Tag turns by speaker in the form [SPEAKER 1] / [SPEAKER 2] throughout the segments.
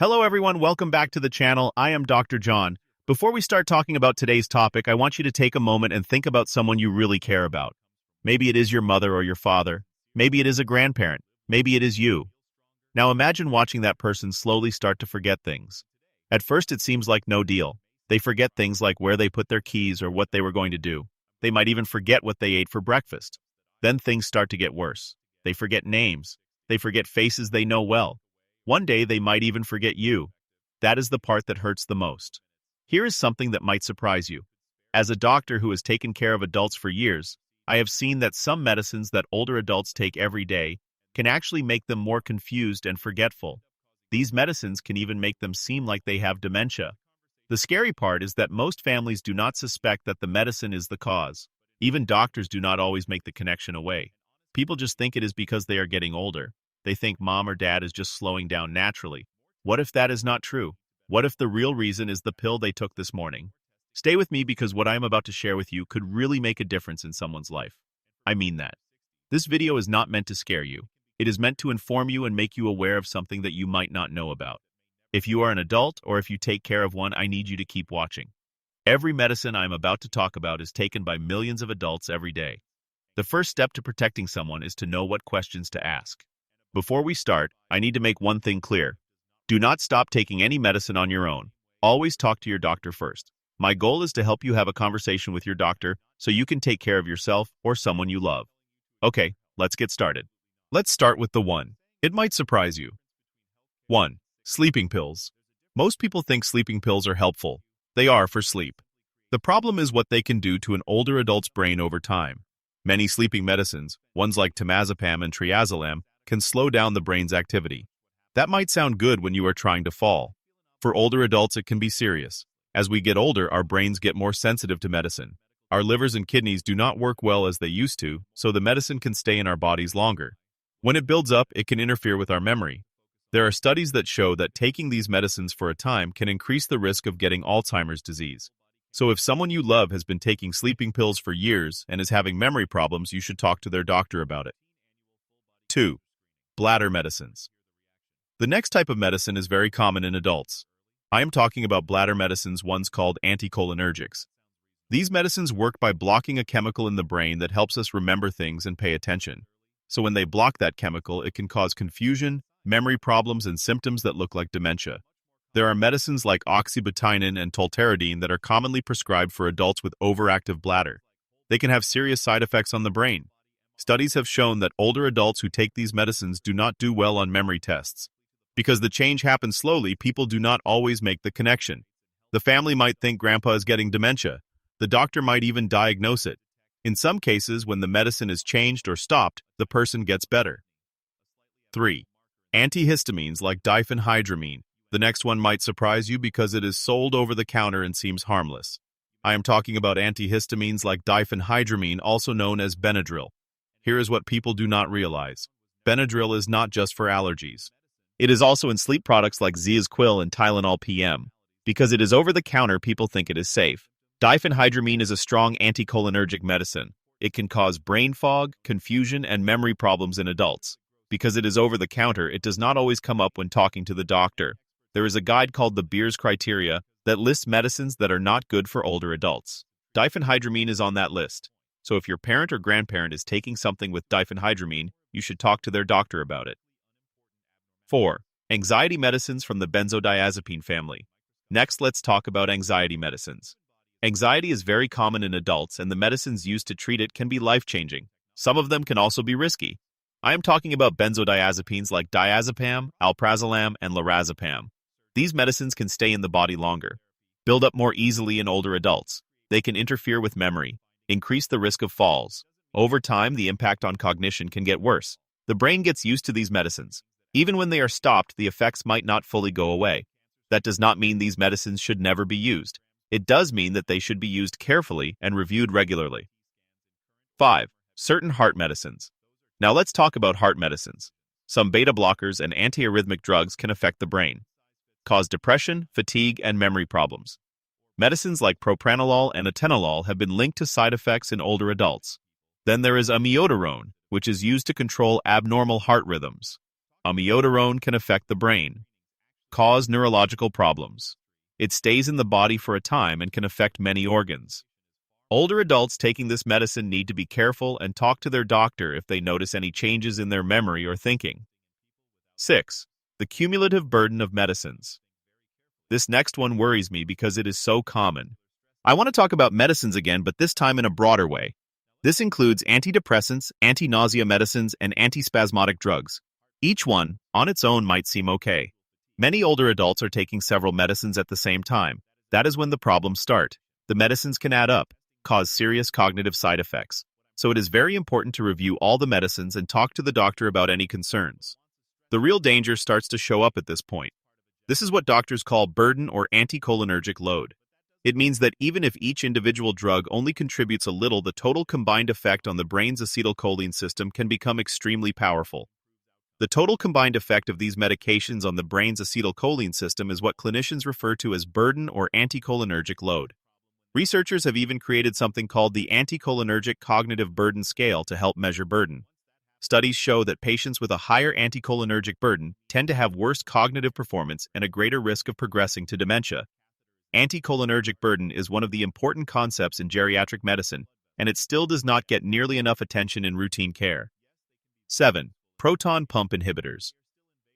[SPEAKER 1] Hello everyone, welcome back to the channel. I am Dr. John. Before we start talking about today's topic, I want you to take a moment and think about someone you really care about. Maybe it is your mother or your father. Maybe it is a grandparent. Maybe it is you. Now imagine watching that person slowly start to forget things. At first it seems like no deal. They forget things like where they put their keys or what they were going to do. They might even forget what they ate for breakfast. Then things start to get worse. They forget names. They forget faces they know well. One day they might even forget you. That is the part that hurts the most. Here is something that might surprise you. As a doctor who has taken care of adults for years, I have seen that some medicines that older adults take every day can actually make them more confused and forgetful. These medicines can even make them seem like they have dementia. The scary part is that most families do not suspect that the medicine is the cause. Even doctors do not always make the connection away. People just think it is because they are getting older. They think mom or dad is just slowing down naturally. What if that is not true? What if the real reason is the pill they took this morning? Stay with me because what I am about to share with you could really make a difference in someone's life. I mean that. This video is not meant to scare you. It is meant to inform you and make you aware of something that you might not know about. If you are an adult or if you take care of one, I need you to keep watching. Every medicine I am about to talk about is taken by millions of adults every day. The first step to protecting someone is to know what questions to ask. Before we start, I need to make one thing clear. Do not stop taking any medicine on your own. Always talk to your doctor first. My goal is to help you have a conversation with your doctor so you can take care of yourself or someone you love. Okay, let's get started. Let's start with the 1. It might surprise you. 1. Sleeping pills. Most people think sleeping pills are helpful. They are for sleep. The problem is what they can do to an older adult's brain over time. Many sleeping medicines, ones like temazepam and triazolam, can slow down the brain's activity. That might sound good when you are trying to fall. For older adults, it can be serious. As we get older, our brains get more sensitive to medicine. Our livers and kidneys do not work well as they used to, so the medicine can stay in our bodies longer. When it builds up, it can interfere with our memory. There are studies that show that taking these medicines for a time can increase the risk of getting Alzheimer's disease. So if someone you love has been taking sleeping pills for years and is having memory problems, you should talk to their doctor about it. 2. Bladder medicines. The next type of medicine is very common in adults. I am talking about bladder medicines, ones called anticholinergics. These medicines work by blocking a chemical in the brain that helps us remember things and pay attention. So when they block that chemical, it can cause confusion, memory problems, and symptoms that look like dementia. There are medicines like oxybutynin and tolterodine that are commonly prescribed for adults with overactive bladder. They can have serious side effects on the brain. Studies have shown that older adults who take these medicines do not do well on memory tests. Because the change happens slowly, people do not always make the connection. The family might think grandpa is getting dementia. The doctor might even diagnose it. In some cases, when the medicine is changed or stopped, the person gets better. 3. Antihistamines like diphenhydramine. The next one might surprise you because it is sold over the counter and seems harmless. I am talking about antihistamines like diphenhydramine, also known as Benadryl. Here is what people do not realize. Benadryl is not just for allergies. It is also in sleep products like Ziazquil and Tylenol PM. Because it is over the counter, people think it is safe. Diphenhydramine is a strong anticholinergic medicine. It can cause brain fog, confusion, and memory problems in adults. Because it is over the counter, it does not always come up when talking to the doctor. There is a guide called the Beers Criteria that lists medicines that are not good for older adults. Diphenhydramine is on that list. So if your parent or grandparent is taking something with diphenhydramine, you should talk to their doctor about it. 4. Anxiety medicines from the benzodiazepine family. Next, let's talk about anxiety medicines. Anxiety is very common in adults, and the medicines used to treat it can be life-changing. Some of them can also be risky. I am talking about benzodiazepines like diazepam, alprazolam, and lorazepam. These medicines can stay in the body longer, build up more easily in older adults. They can interfere with memory, increase the risk of falls. Over time, the impact on cognition can get worse. The brain gets used to these medicines. Even when they are stopped, the effects might not fully go away. That does not mean these medicines should never be used. It does mean that they should be used carefully and reviewed regularly. 5. Certain heart medicines. Now let's talk about heart medicines. Some beta blockers and antiarrhythmic drugs can affect the brain, cause depression, fatigue, and memory problems. Medicines like propranolol and atenolol have been linked to side effects in older adults. Then there is amiodarone, which is used to control abnormal heart rhythms. Amiodarone can affect the brain, cause neurological problems. It stays in the body for a time and can affect many organs. Older adults taking this medicine need to be careful and talk to their doctor if they notice any changes in their memory or thinking. 6. The cumulative burden of medicines. This next one worries me because it is so common. I want to talk about medicines again, but this time in a broader way. This includes antidepressants, anti-nausea medicines, and antispasmodic drugs. Each one, on its own, might seem okay. Many older adults are taking several medicines at the same time. That is when the problems start. The medicines can add up, cause serious cognitive side effects. So it is very important to review all the medicines and talk to the doctor about any concerns. The real danger starts to show up at this point. This is what doctors call burden or anticholinergic load. It means that even if each individual drug only contributes a little, the total combined effect on the brain's acetylcholine system can become extremely powerful. The total combined effect of these medications on the brain's acetylcholine system is what clinicians refer to as burden or anticholinergic load. Researchers have even created something called the anticholinergic cognitive burden scale to help measure burden. Studies show that patients with a higher anticholinergic burden tend to have worse cognitive performance and a greater risk of progressing to dementia. Anticholinergic burden is one of the important concepts in geriatric medicine, and it still does not get nearly enough attention in routine care. 7. Proton pump inhibitors.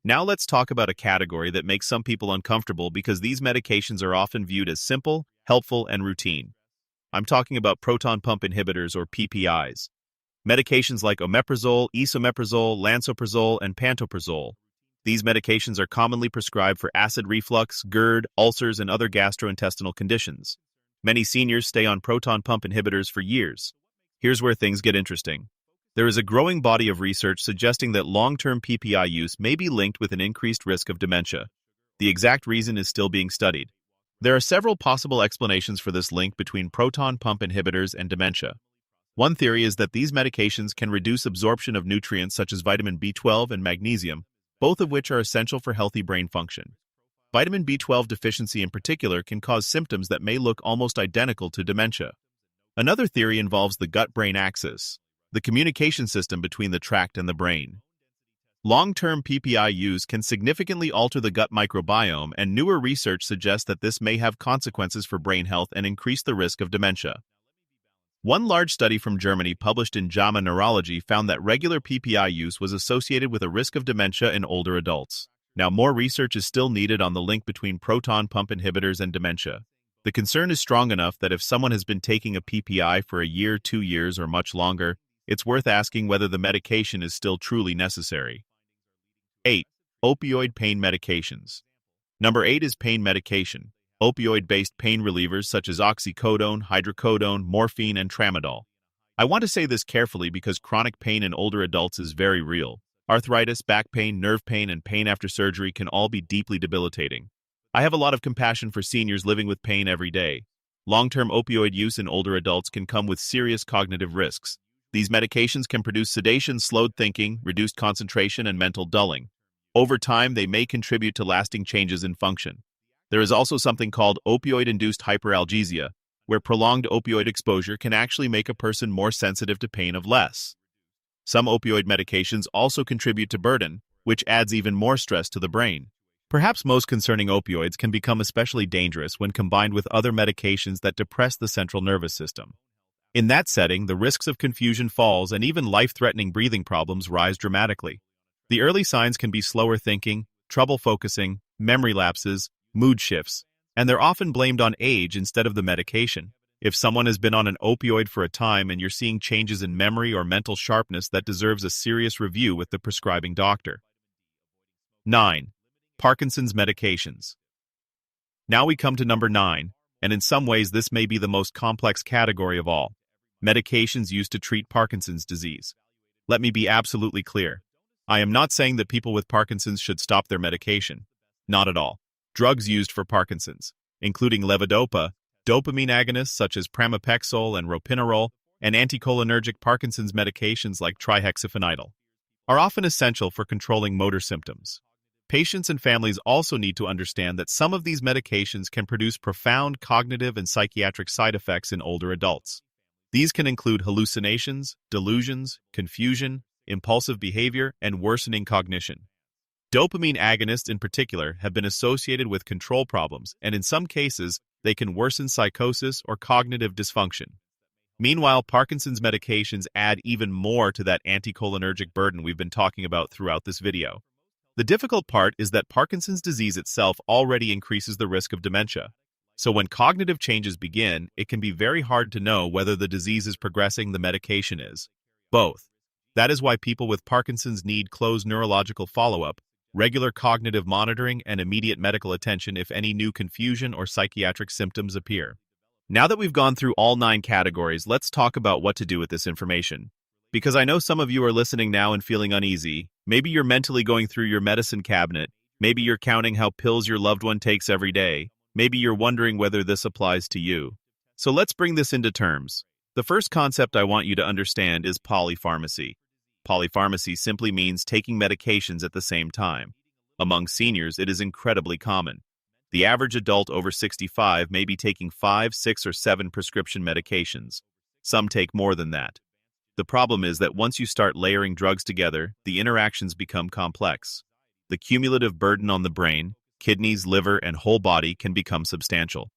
[SPEAKER 1] Now let's talk about a category that makes some people uncomfortable because these medications are often viewed as simple, helpful, and routine. I'm talking about proton pump inhibitors or PPIs. Medications like omeprazole, esomeprazole, lansoprazole, and pantoprazole. These medications are commonly prescribed for acid reflux, GERD, ulcers, and other gastrointestinal conditions. Many seniors stay on proton pump inhibitors for years. Here's where things get interesting. There is a growing body of research suggesting that long-term PPI use may be linked with an increased risk of dementia. The exact reason is still being studied. There are several possible explanations for this link between proton pump inhibitors and dementia. One theory is that these medications can reduce absorption of nutrients such as vitamin B12 and magnesium, both of which are essential for healthy brain function. Vitamin B12 deficiency in particular can cause symptoms that may look almost identical to dementia. Another theory involves the gut-brain axis, the communication system between the tract and the brain. Long-term PPI use can significantly alter the gut microbiome, and newer research suggests that this may have consequences for brain health and increase the risk of dementia. One large study from Germany published in JAMA Neurology found that regular PPI use was associated with a risk of dementia in older adults. Now, more research is still needed on the link between proton pump inhibitors and dementia. The concern is strong enough that if someone has been taking a PPI for a year, 2 years, or much longer, it's worth asking whether the medication is still truly necessary. 8. Opioid pain medications. Number 8 is pain medication. Opioid-based pain relievers such as oxycodone, hydrocodone, morphine, and tramadol. I want to say this carefully because chronic pain in older adults is very real. Arthritis, back pain, nerve pain, and pain after surgery can all be deeply debilitating. I have a lot of compassion for seniors living with pain every day. Long-term opioid use in older adults can come with serious cognitive risks. These medications can produce sedation, slowed thinking, reduced concentration, and mental dulling. Over time, they may contribute to lasting changes in function. There is also something called opioid-induced hyperalgesia, where prolonged opioid exposure can actually make a person more sensitive to pain of less. Some opioid medications also contribute to burden, which adds even more stress to the brain. Perhaps most concerning, opioids can become especially dangerous when combined with other medications that depress the central nervous system. In that setting, the risks of confusion, falls, and even life-threatening breathing problems rise dramatically. The early signs can be slower thinking, trouble focusing, memory lapses, mood shifts, and they're often blamed on age instead of the medication. If someone has been on an opioid for a time and you're seeing changes in memory or mental sharpness, that deserves a serious review with the prescribing doctor. 9. Parkinson's medications. Now we come to number 9, and in some ways this may be the most complex category of all. Medications used to treat Parkinson's disease. Let me be absolutely clear. I am not saying that people with Parkinson's should stop their medication. Not at all. Drugs used for Parkinson's, including levodopa, dopamine agonists such as pramipexole and ropinirole, and anticholinergic Parkinson's medications like trihexyphenidyl, are often essential for controlling motor symptoms. Patients and families also need to understand that some of these medications can produce profound cognitive and psychiatric side effects in older adults. These can include hallucinations, delusions, confusion, impulsive behavior, and worsening cognition. Dopamine agonists in particular have been associated with control problems, and in some cases, they can worsen psychosis or cognitive dysfunction. Meanwhile, Parkinson's medications add even more to that anticholinergic burden we've been talking about throughout this video. The difficult part is that Parkinson's disease itself already increases the risk of dementia. So when cognitive changes begin, it can be very hard to know whether the disease is progressing, the medication is. Both. That is why people with Parkinson's need close neurological follow-up, regular cognitive monitoring, and immediate medical attention if any new confusion or psychiatric symptoms appear. Now that we've gone through all 9 categories, let's talk about what to do with this information. Because I know some of you are listening now and feeling uneasy. Maybe you're mentally going through your medicine cabinet. Maybe you're counting how pills your loved one takes every day. Maybe you're wondering whether this applies to you. So let's bring this into terms. The first concept I want you to understand is polypharmacy. Polypharmacy simply means taking medications at the same time. Among seniors, it is incredibly common. The average adult over 65 may be taking 5, 6, or 7 prescription medications. Some take more than that. The problem is that once you start layering drugs together, the interactions become complex. The cumulative burden on the brain, kidneys, liver, and whole body can become substantial.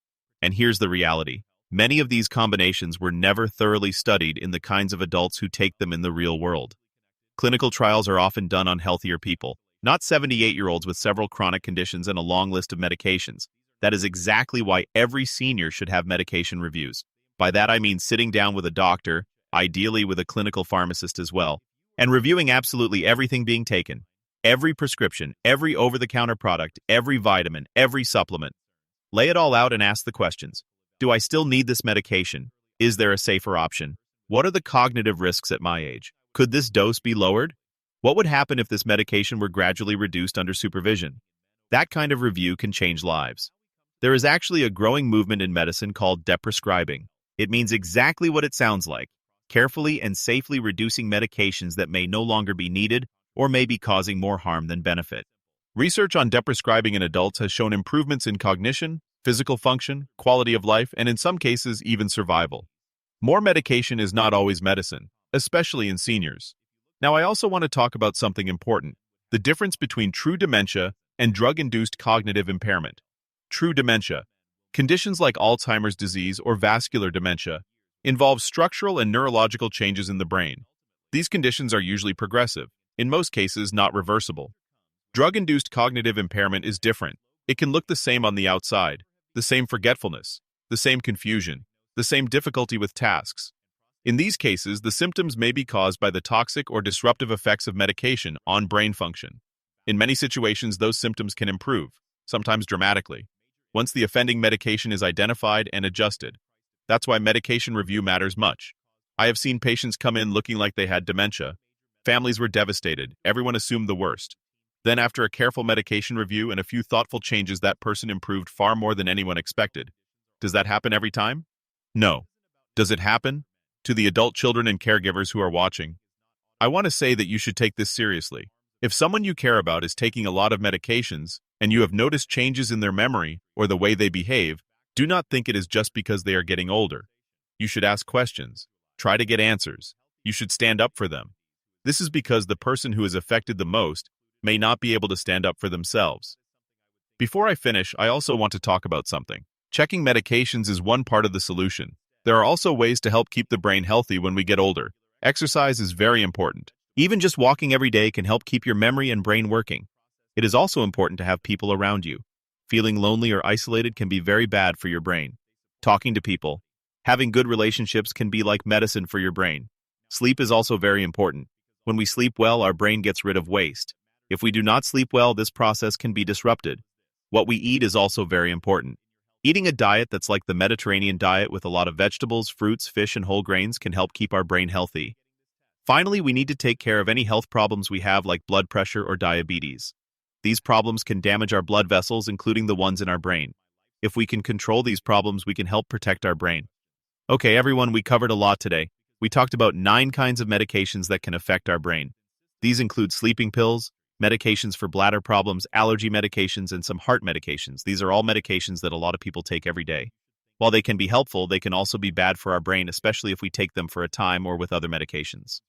[SPEAKER 1] And here's the reality. Many of these combinations were never thoroughly studied in the kinds of adults who take them in the real world. Clinical trials are often done on healthier people, not 78-year-olds with several chronic conditions and a long list of medications. That is exactly why every senior should have medication reviews. By that I mean sitting down with a doctor, ideally with a clinical pharmacist as well, and reviewing absolutely everything being taken. Every prescription, every over-the-counter product, every vitamin, every supplement. Lay it all out and ask the questions. Do I still need this medication? Is there a safer option? What are the cognitive risks at my age? Could this dose be lowered? What would happen if this medication were gradually reduced under supervision? That kind of review can change lives. There is actually a growing movement in medicine called deprescribing. It means exactly what it sounds like, carefully and safely reducing medications that may no longer be needed or may be causing more harm than benefit. Research on deprescribing in adults has shown improvements in cognition, physical function, quality of life, and in some cases, even survival. More medication is not always medicine, especially in seniors. Now, I also want to talk about something important, the difference between true dementia and drug-induced cognitive impairment. True dementia, conditions like Alzheimer's disease or vascular dementia, involve structural and neurological changes in the brain. These conditions are usually progressive, in most cases not reversible. Drug-induced cognitive impairment is different. It can look the same on the outside, the same forgetfulness, the same confusion, the same difficulty with tasks. In these cases, the symptoms may be caused by the toxic or disruptive effects of medication on brain function. In many situations, those symptoms can improve, sometimes dramatically, once the offending medication is identified and adjusted. That's why medication review matters much. I have seen patients come in looking like they had dementia. Families were devastated. Everyone assumed the worst. Then after a careful medication review and a few thoughtful changes, that person improved far more than anyone expected. Does that happen every time? No. Does it happen? To the adult children and caregivers who are watching, I want to say that you should take this seriously. If someone you care about is taking a lot of medications and you have noticed changes in their memory or the way they behave, do not think it is just because they are getting older. You should ask questions. Try to get answers. You should stand up for them. This is because the person who is affected the most may not be able to stand up for themselves. Before I finish, I also want to talk about something. Checking medications is one part of the solution. There are also ways to help keep the brain healthy when we get older. Exercise is very important. Even just walking every day can help keep your memory and brain working. It is also important to have people around you. Feeling lonely or isolated can be very bad for your brain. Talking to people, having good relationships can be like medicine for your brain. Sleep is also very important. When we sleep well, our brain gets rid of waste. If we do not sleep well, this process can be disrupted. What we eat is also very important. Eating a diet that's like the Mediterranean diet with a lot of vegetables, fruits, fish, and whole grains can help keep our brain healthy. Finally, we need to take care of any health problems we have like blood pressure or diabetes. These problems can damage our blood vessels, including the ones in our brain. If we can control these problems, we can help protect our brain. Okay, everyone, we covered a lot today. We talked about 9 kinds of medications that can affect our brain. These include sleeping pills, medications for bladder problems, allergy medications, and some heart medications. These are all medications that a lot of people take every day. While they can be helpful, they can also be bad for our brain, especially if we take them for a time or with other medications.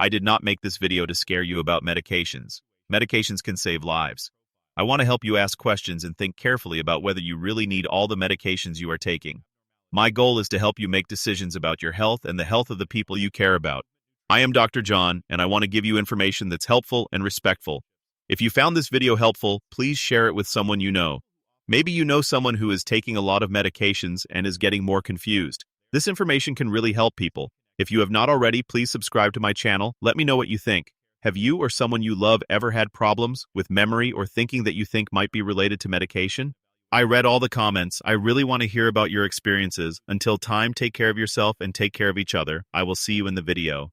[SPEAKER 1] I did not make this video to scare you about medications. Medications can save lives. I want to help you ask questions and think carefully about whether you really need all the medications you are taking. My goal is to help you make decisions about your health and the health of the people you care about. I am Dr. John, and I want to give you information that's helpful and respectful. If you found this video helpful, please share it with someone you know. Maybe you know someone who is taking a lot of medications and is getting more confused. This information can really help people. If you have not already, please subscribe to my channel. Let me know what you think. Have you or someone you love ever had problems with memory or thinking that you think might be related to medication? I read all the comments. I really want to hear about your experiences. Until time, take care of yourself and take care of each other. I will see you in the video.